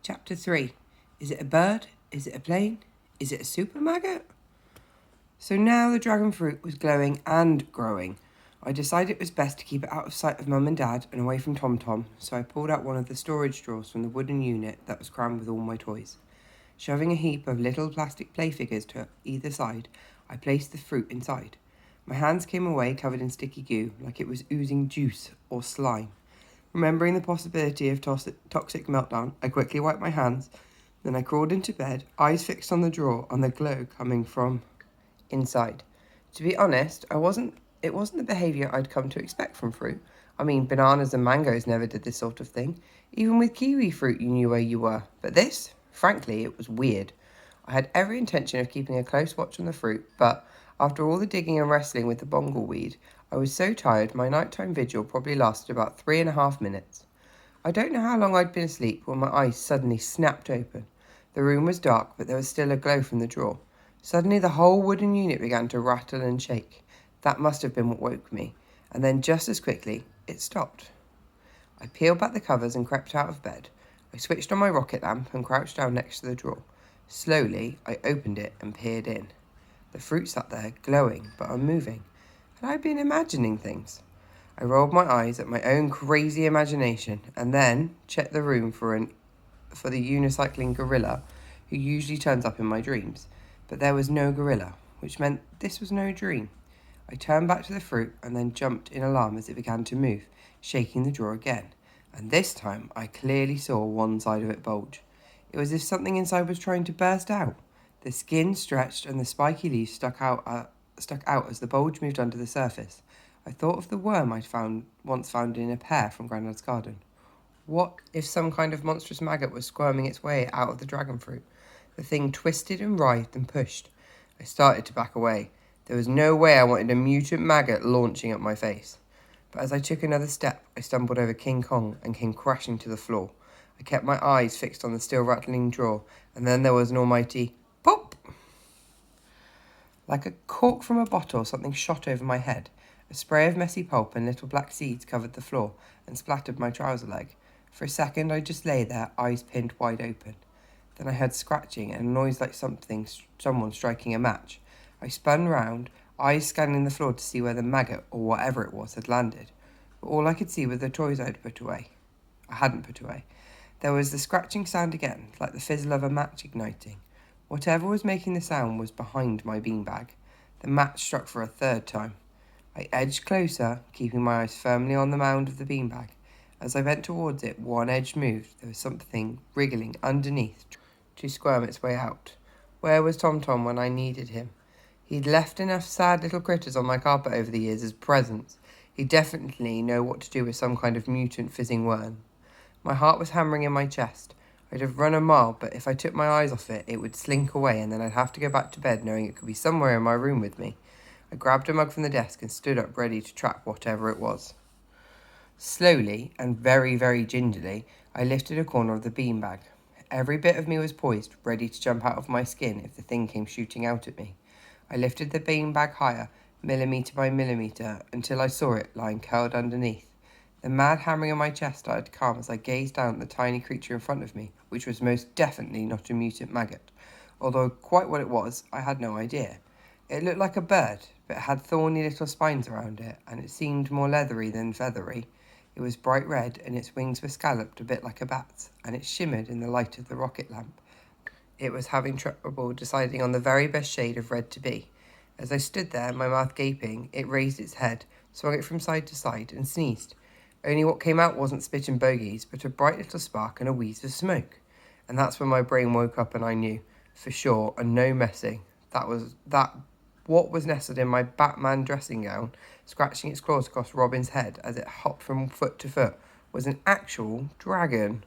Chapter 3. Is it a bird? Is it a plane? Is it a super-maggot? So now the dragon fruit was glowing and growing. I decided it was best to keep it out of sight of Mum and Dad and away from Tom Tom, so I pulled out one of the storage drawers from the wooden unit that was crammed with all my toys. Shoving a heap of little plastic play figures to either side, I placed the fruit inside. My hands came away covered in sticky goo, like it was oozing juice or slime. Remembering the possibility of toxic meltdown, I quickly wiped my hands. Then I crawled into bed, eyes fixed on the drawer and the glow coming from inside. To be honest, it wasn't the behaviour I'd come to expect from fruit. I mean, bananas and mangoes never did this sort of thing. Even with kiwi fruit, you knew where you were. But this, frankly, it was weird. I had every intention of keeping a close watch on the fruit, but after all the digging and wrestling with the bongleweed, I was so tired my nighttime vigil probably lasted about 3.5 minutes. I don't know how long I'd been asleep when my eyes suddenly snapped open. The room was dark, but there was still a glow from the drawer. Suddenly the whole wooden unit began to rattle and shake. That must have been what woke me. And then just as quickly, it stopped. I peeled back the covers and crept out of bed. I switched on my rocket lamp and crouched down next to the drawer. Slowly, I opened it and peered in. The fruit sat there, glowing but unmoving. Had I been imagining things? I rolled my eyes at my own crazy imagination and then checked the room for the unicycling gorilla who usually turns up in my dreams. But there was no gorilla, which meant this was no dream. I turned back to the fruit and then jumped in alarm as it began to move, shaking the drawer again. And this time I clearly saw one side of it bulge. It was as if something inside was trying to burst out. The skin stretched and the spiky leaves stuck out as the bulge moved under the surface. I thought of the worm I'd once found in a pear from Grandad's garden. What if some kind of monstrous maggot was squirming its way out of the dragon fruit? The thing twisted and writhed and pushed. I started to back away. There was no way I wanted a mutant maggot launching at my face. But as I took another step, I stumbled over King Kong and came crashing to the floor. I kept my eyes fixed on the still rattling drawer, and then there was an almighty pop! Like a cork from a bottle, something shot over my head. A spray of messy pulp and little black seeds covered the floor and splattered my trouser leg. For a second I just lay there, eyes pinned wide open. Then I heard scratching and a noise like someone striking a match. I spun round, eyes scanning the floor to see where the maggot, or whatever it was, had landed. But all I could see were the toys I hadn't put away. There was the scratching sound again, like the fizzle of a match igniting. Whatever was making the sound was behind my beanbag. The match struck for a third time. I edged closer, keeping my eyes firmly on the mound of the beanbag. As I bent towards it, one edge moved. There was something wriggling underneath to squirm its way out. Where was Tom Tom when I needed him? He'd left enough sad little critters on my carpet over the years as presents. He'd definitely know what to do with some kind of mutant fizzing worm. My heart was hammering in my chest. I'd have run a mile, but if I took my eyes off it, it would slink away and then I'd have to go back to bed knowing it could be somewhere in my room with me. I grabbed a mug from the desk and stood up ready to trap whatever it was. Slowly and very, very gingerly, I lifted a corner of the beanbag. Every bit of me was poised, ready to jump out of my skin if the thing came shooting out at me. I lifted the beanbag higher, millimetre by millimetre, until I saw it lying curled underneath. The mad hammering in my chest started to calm as I gazed down at the tiny creature in front of me, which was most definitely not a mutant maggot. Although quite what it was, I had no idea. It looked like a bird, but it had thorny little spines around it, and it seemed more leathery than feathery. It was bright red, and its wings were scalloped a bit like a bat's, and it shimmered in the light of the rocket lamp. It was having trouble deciding on the very best shade of red to be. As I stood there, my mouth gaping, it raised its head, swung it from side to side, and sneezed. Only what came out wasn't spit and bogies, but a bright little spark and a wheeze of smoke. And that's when my brain woke up and I knew, for sure, and no messing, what was nestled in my Batman dressing gown, scratching its claws across Robin's head as it hopped from foot to foot, was an actual dragon.